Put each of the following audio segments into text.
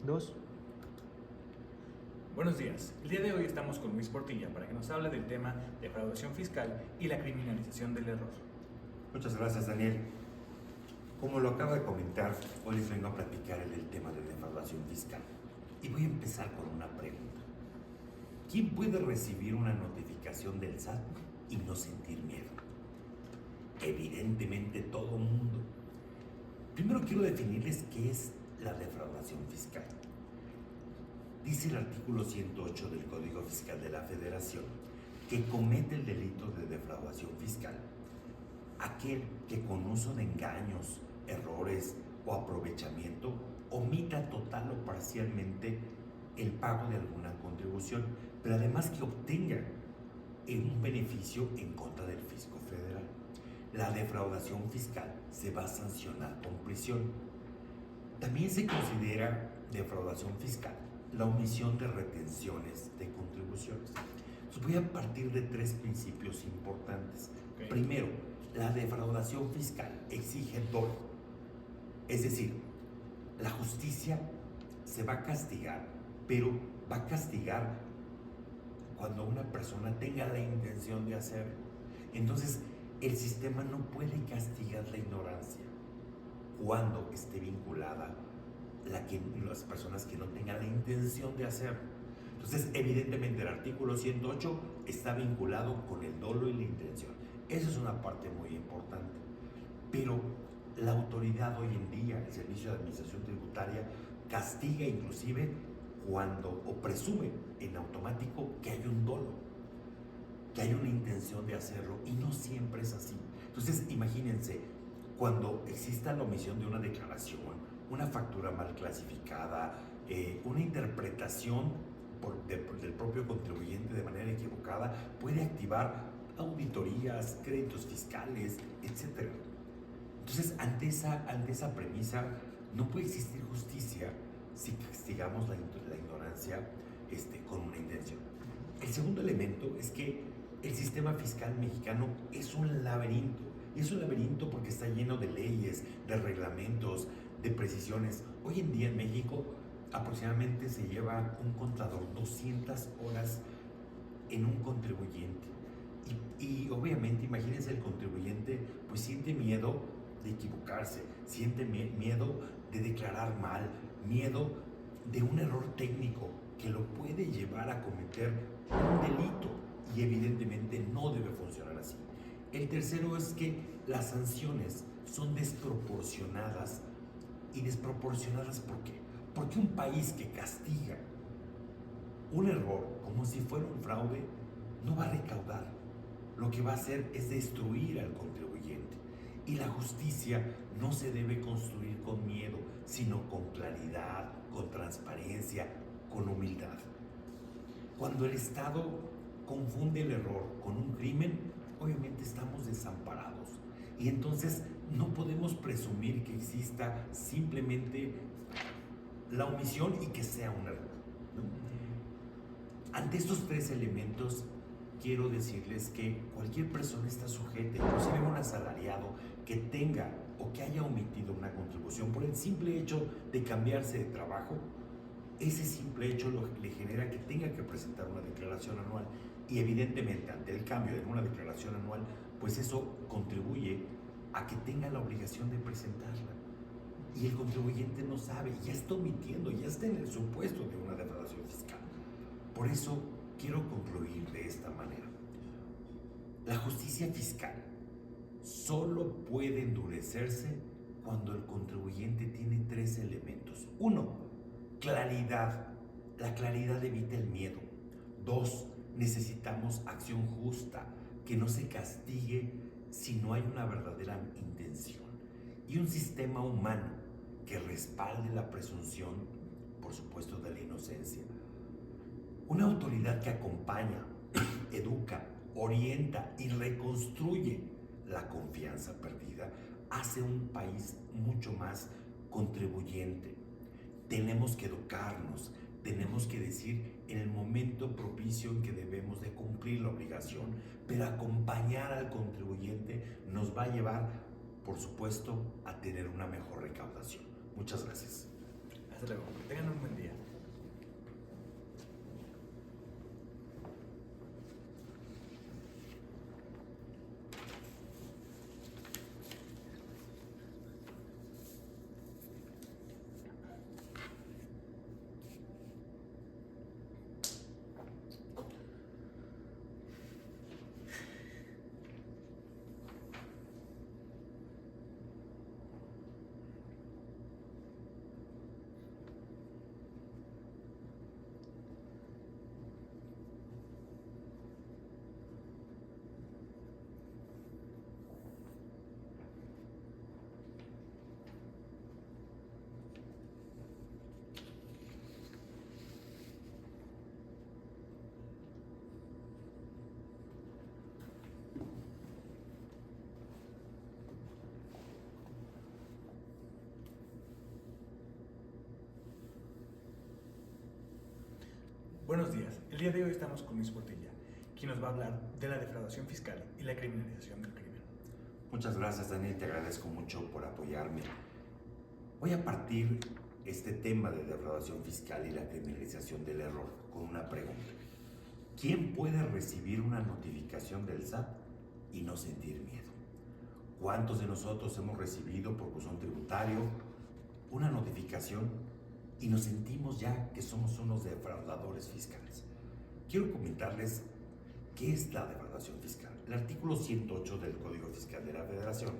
2. Buenos días. El día de hoy estamos con Luis Portilla para que nos hable del tema de defraudación fiscal y la criminalización del error. Muchas gracias, Daniel. Como lo acaba de comentar, hoy les vengo a platicar el tema de defraudación fiscal. Y voy a empezar con una pregunta. ¿Quién puede recibir una notificación del SAT y no sentir miedo? Evidentemente todo mundo. Primero quiero definirles qué es la defraudación fiscal. Dice el artículo 108 del Código Fiscal de la Federación que comete el delito de defraudación fiscal aquel que con uso de engaños, errores o aprovechamiento omita total o parcialmente el pago de alguna contribución, pero además que obtenga un beneficio en contra del fisco federal. La defraudación fiscal se va a sancionar con prisión. También se considera defraudación fiscal la omisión de retenciones de contribuciones. Entonces voy a partir de tres principios importantes. Okay. Primero, la defraudación fiscal exige dolo. Es decir, la justicia se va a castigar, pero va a castigar cuando una persona tenga la intención de hacerlo. Entonces, el sistema no puede castigar la ignorancia cuando esté vinculada las personas que no tengan la intención de hacerlo. Entonces, evidentemente, el artículo 108 está vinculado con el dolo y la intención. Esa es una parte muy importante. Pero la autoridad hoy en día, el Servicio de Administración Tributaria, castiga inclusive cuando, o presume en automático, que hay un dolo, que hay una intención de hacerlo, y no siempre es así. Entonces, imagínense, cuando exista la omisión de una declaración, una factura mal clasificada, una interpretación del propio contribuyente de manera equivocada, puede activar auditorías, créditos fiscales, etc. Entonces, ante esa premisa, no puede existir justicia si castigamos la ignorancia con una intención. El segundo elemento es que el sistema fiscal mexicano es un laberinto. Y es un laberinto porque está lleno de leyes, de reglamentos, de precisiones. Hoy en día en México aproximadamente se lleva un contador 200 horas en un contribuyente. Y obviamente, imagínense, el contribuyente pues siente miedo de equivocarse, siente miedo de declarar mal, miedo de un error técnico que lo puede llevar a cometer un delito, y evidentemente no debe funcionar así. El tercero es que las sanciones son desproporcionadas. ¿Y desproporcionadas por qué? Porque un país que castiga un error como si fuera un fraude no va a recaudar. Lo que va a hacer es destruir al contribuyente. Y la justicia no se debe construir con miedo, sino con claridad, con transparencia, con humildad. Cuando el Estado confunde el error con un crimen, obviamente estamos desamparados. Y entonces no podemos presumir que exista simplemente la omisión y que sea un error, ¿no? Ante estos tres elementos, quiero decirles que cualquier persona está sujeta, inclusive un asalariado que tenga o que haya omitido una contribución por el simple hecho de cambiarse de trabajo. Ese simple hecho le genera que tenga que presentar una declaración anual, y evidentemente ante el cambio de una declaración anual, pues eso contribuye a que tenga la obligación de presentarla. Y el contribuyente no sabe, ya está omitiendo, ya está en el supuesto de una defraudación fiscal. Por eso quiero concluir de esta manera. La justicia fiscal solo puede endurecerse cuando el contribuyente tiene tres elementos. Uno, claridad. La claridad evita el miedo. Dos, necesitamos acción justa, que no se castigue si no hay una verdadera intención. Y un sistema humano que respalde la presunción, por supuesto, de la inocencia. Una autoridad que acompaña, educa, orienta y reconstruye la confianza perdida hace un país mucho más contribuyente. Tenemos que educarnos, tenemos que decir en el momento propicio en que debemos de cumplir la obligación, pero acompañar al contribuyente nos va a llevar, por supuesto, a tener una mejor recaudación. Muchas gracias. Hasta luego. Que tengan un buen día. Buenos días. El día de hoy estamos con Luis Portilla, quien nos va a hablar de la defraudación fiscal y la criminalización del crimen. Muchas gracias, Daniel. Te agradezco mucho por apoyarme. Voy a partir este tema de defraudación fiscal y la criminalización del error con una pregunta. ¿Quién puede recibir una notificación del SAT y no sentir miedo? ¿Cuántos de nosotros hemos recibido por buzón tributario una notificación y nos sentimos ya que somos unos defraudadores fiscales? Quiero comentarles qué es la defraudación fiscal. El artículo 108 del Código Fiscal de la Federación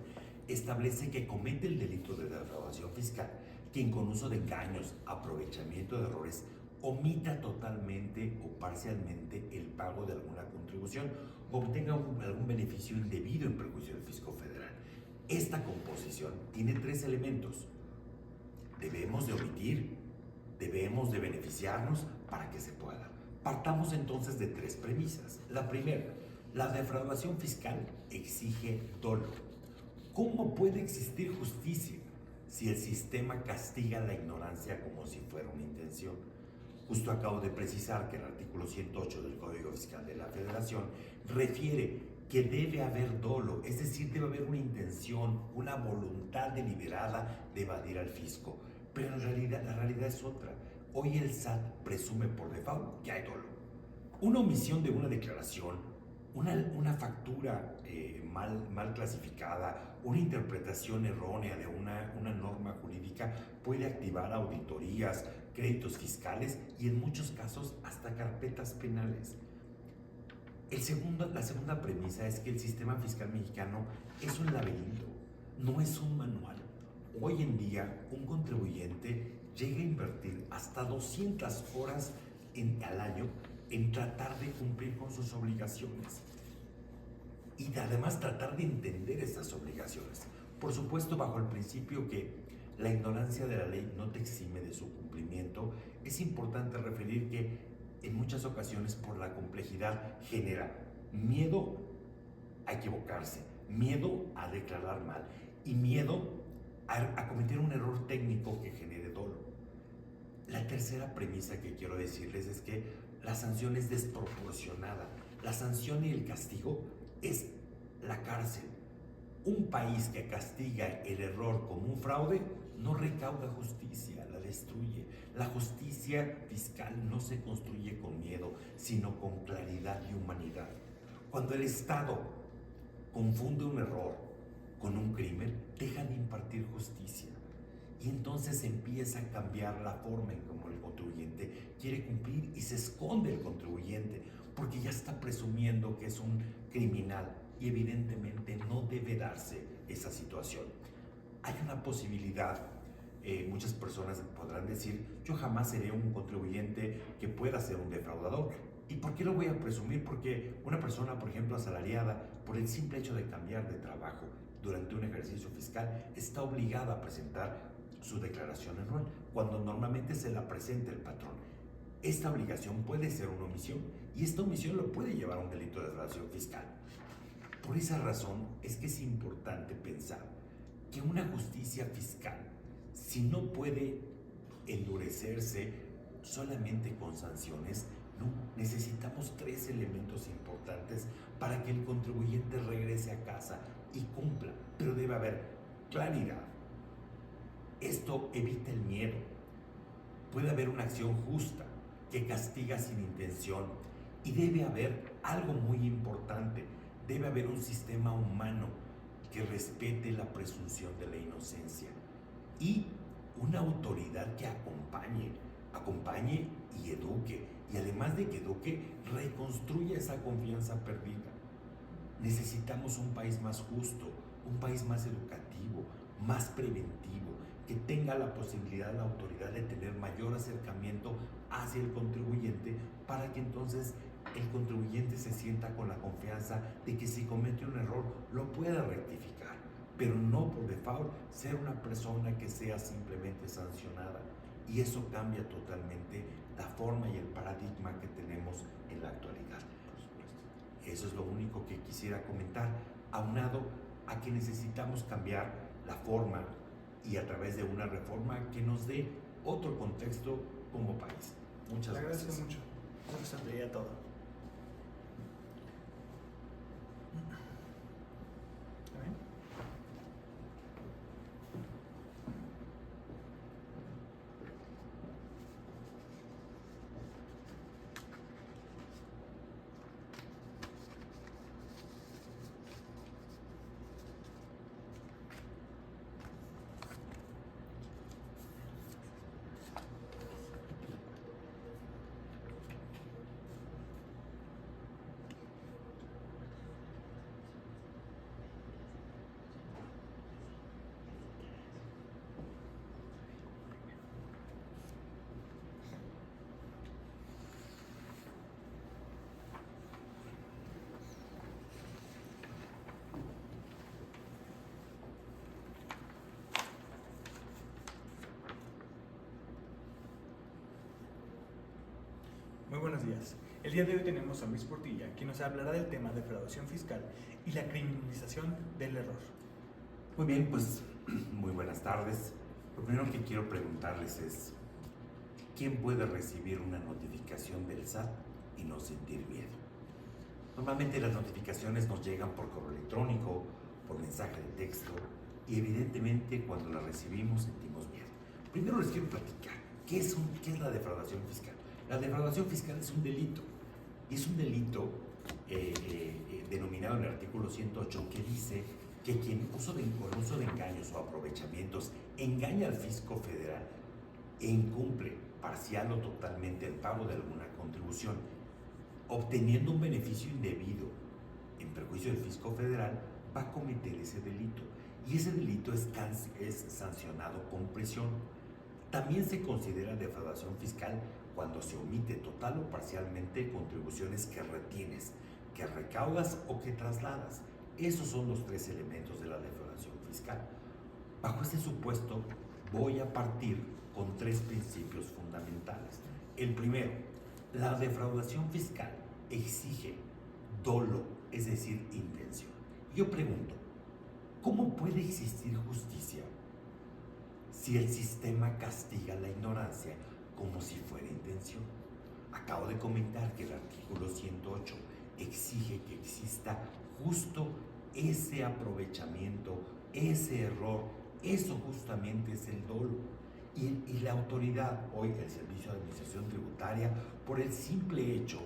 establece que comete el delito de defraudación fiscal quien con uso de engaños, aprovechamiento de errores, omita totalmente o parcialmente el pago de alguna contribución o obtenga algún beneficio indebido en perjuicio del fisco federal. Esta composición tiene tres elementos. Debemos de omitir, debemos de beneficiarnos para que se pueda. Partamos entonces de tres premisas. La primera, la defraudación fiscal exige dolo. ¿Cómo puede existir justicia si el sistema castiga la ignorancia como si fuera una intención? Justo acabo de precisar que el artículo 108 del Código Fiscal de la Federación refiere que debe haber dolo, es decir, debe haber una intención, una voluntad deliberada de evadir al fisco. Pero en realidad, la realidad es otra. Hoy el SAT presume por default que hay dolo. Una omisión de una declaración, una factura mal clasificada, una interpretación errónea de una norma jurídica puede activar auditorías, créditos fiscales y en muchos casos hasta carpetas penales. La segunda premisa es que el sistema fiscal mexicano es un laberinto, no es un manual. Hoy en día, un contribuyente llega a invertir hasta 200 horas al año en tratar de cumplir con sus obligaciones y además tratar de entender estas obligaciones. Por supuesto, bajo el principio que la ignorancia de la ley no te exime de su cumplimiento, es importante referir que en muchas ocasiones por la complejidad genera miedo a equivocarse, miedo a declarar mal y miedo a cometer un error técnico que genere dolo. La tercera premisa que quiero decirles es que la sanción es desproporcionada. La sanción y el castigo es la cárcel. Un país que castiga el error como un fraude no recauda justicia, la destruye. La justicia fiscal no se construye con miedo, sino con claridad y humanidad. Cuando el Estado confunde un error con un crimen, deja de impartir justicia. Y entonces empieza a cambiar la forma en cómo el contribuyente quiere cumplir y se esconde el contribuyente porque ya está presumiendo que es un criminal y evidentemente no debe darse esa situación. Hay una posibilidad, muchas personas podrán decir, yo jamás seré un contribuyente que pueda ser un defraudador. ¿Y por qué lo voy a presumir? Porque una persona, por ejemplo, asalariada, por el simple hecho de cambiar de trabajo durante un ejercicio fiscal, está obligada a presentar su declaración anual, cuando normalmente se la presenta el patrón. Esta obligación puede ser una omisión y esta omisión lo puede llevar a un delito de defraudación fiscal. Por esa razón es que es importante pensar que una justicia fiscal, si no puede endurecerse solamente con sanciones, no, necesitamos tres elementos importantes para que el contribuyente regrese a casa y cumpla, pero debe haber claridad. Esto evita el miedo. puede haber una acción justa que castiga sin intención y debe haber algo muy importante, debe haber un sistema humano que respete la presunción de la inocencia y una autoridad que acompañe y eduque, y además de que eduque, reconstruya esa confianza perdida. Necesitamos un país más justo, un país más educativo, más preventivo, que tenga la posibilidad, la autoridad de tener mayor acercamiento hacia el contribuyente para que entonces el contribuyente se sienta con la confianza de que si comete un error lo pueda rectificar, pero no por default ser una persona que sea simplemente sancionada. Y eso cambia totalmente la forma y el paradigma que tenemos en la actualidad. Eso es lo único que quisiera comentar, aunado a que necesitamos cambiar la forma y a través de una reforma que nos dé otro contexto como país. Muchas gracias. Le agradezco mucho. Gracias a todo. Muy buenos días. El día de hoy tenemos a Luis Portilla, quien nos hablará del tema de defraudación fiscal y la criminalización del error. Muy bien, pues muy buenas tardes. Lo primero que quiero preguntarles es, ¿quién puede recibir una notificación del SAT y no sentir miedo? Normalmente las notificaciones nos llegan por correo electrónico, por mensaje de texto, y evidentemente cuando las recibimos sentimos miedo. Primero les quiero platicar, ¿qué es la defraudación fiscal? La defraudación fiscal es un delito, y es un delito denominado en el artículo 108 que dice que quien con uso de engaños o aprovechamientos engaña al fisco federal e incumple parcial o totalmente el pago de alguna contribución, obteniendo un beneficio indebido en perjuicio del fisco federal, va a cometer ese delito. Y ese delito es sancionado con prisión. También se considera defraudación fiscal cuando se omite total o parcialmente contribuciones que retienes, que recaudas o que trasladas. Esos son los tres elementos de la defraudación fiscal. Bajo este supuesto, voy a partir con tres principios fundamentales. El primero, la defraudación fiscal exige dolo, es decir, intención. Yo pregunto, ¿cómo puede existir justicia si el sistema castiga la ignorancia como si fuera intención? Acabo de comentar que el artículo 108 exige que exista justo ese aprovechamiento, ese error. Eso justamente es el dolo. Y la autoridad, hoy el Servicio de Administración Tributaria, por el simple hecho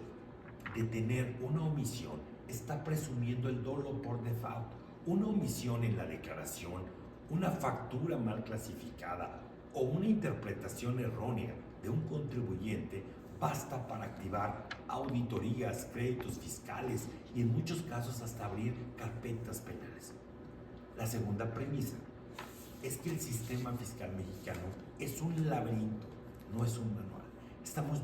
de tener una omisión, está presumiendo el dolo por default. Una omisión en la declaración, una factura mal clasificada o una interpretación errónea de un contribuyente basta para activar auditorías, créditos fiscales y en muchos casos hasta abrir carpetas penales. La segunda premisa es que el sistema fiscal mexicano es un laberinto, no es un manual. Estamos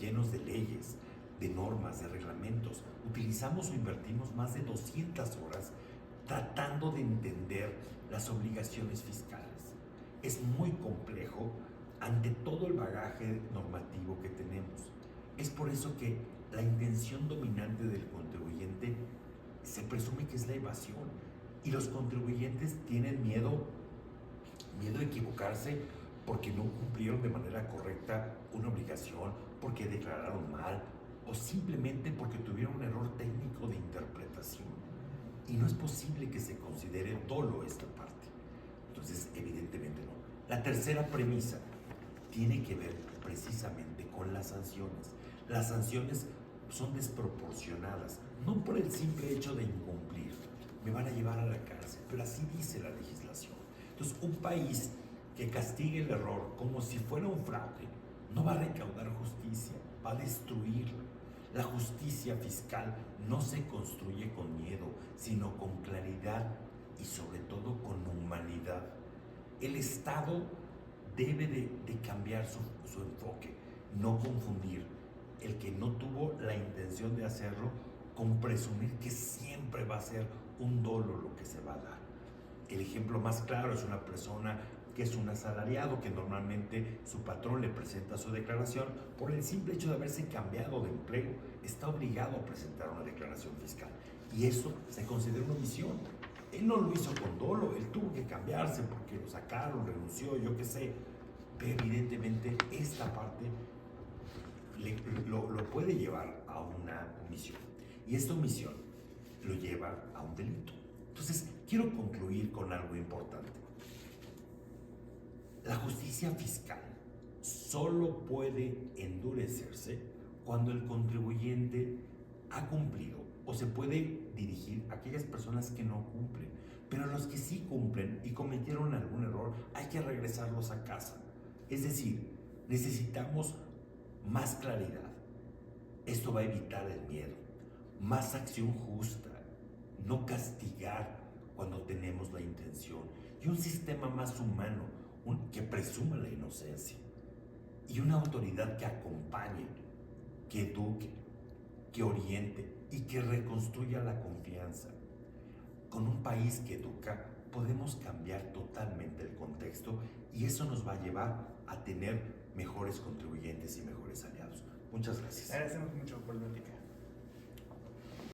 llenos de leyes, de normas, de reglamentos. Utilizamos o invertimos más de 200 horas tratando de entender las obligaciones fiscales. Es muy complejo ante todo el bagaje normativo que tenemos. Es por eso que la intención dominante del contribuyente se presume que es la evasión, y los contribuyentes tienen miedo a equivocarse porque no cumplieron de manera correcta una obligación, porque declararon mal o simplemente porque tuvieron un error técnico de interpretación. Y no es posible que se considere dolo esta parte. Entonces, evidentemente no. La tercera premisa tiene que ver precisamente con las sanciones. Las sanciones son desproporcionadas, no por el simple hecho de incumplir. Me van a llevar a la cárcel, pero así dice la legislación. Entonces, un país que castigue el error como si fuera un fraude, no va a recaudar justicia, va a destruirla. La justicia fiscal no se construye con miedo, sino con claridad y sobre todo con humanidad. El Estado debe de cambiar su enfoque, no confundir el que no tuvo la intención de hacerlo con presumir que siempre va a ser un dolo lo que se va a dar. El ejemplo más claro es una persona que es un asalariado, que normalmente su patrón le presenta su declaración. Por el simple hecho de haberse cambiado de empleo, está obligado a presentar una declaración fiscal. Y eso se considera una omisión. Él no lo hizo con dolo, él tuvo que cambiarse porque lo sacaron, renunció, yo qué sé. Pero evidentemente esta parte lo puede llevar a una omisión. Y esta omisión lo lleva a un delito. Entonces, quiero concluir con algo importante. La justicia fiscal solo puede endurecerse cuando el contribuyente ha cumplido o se puede dirigir a aquellas personas que no cumplen. Pero los que sí cumplen y cometieron algún error, hay que regresarlos a casa. Es decir, necesitamos más claridad. Esto va a evitar el miedo. Más acción justa. No castigar cuando tenemos la intención. Y un sistema más humano, que presuma la inocencia. Y una autoridad que acompañe, que eduque, que oriente y que reconstruya la confianza. Con un país que educa, podemos cambiar totalmente el contexto y eso nos va a llevar a tener mejores contribuyentes y mejores aliados. Muchas gracias. Agradecemos mucho por la plática.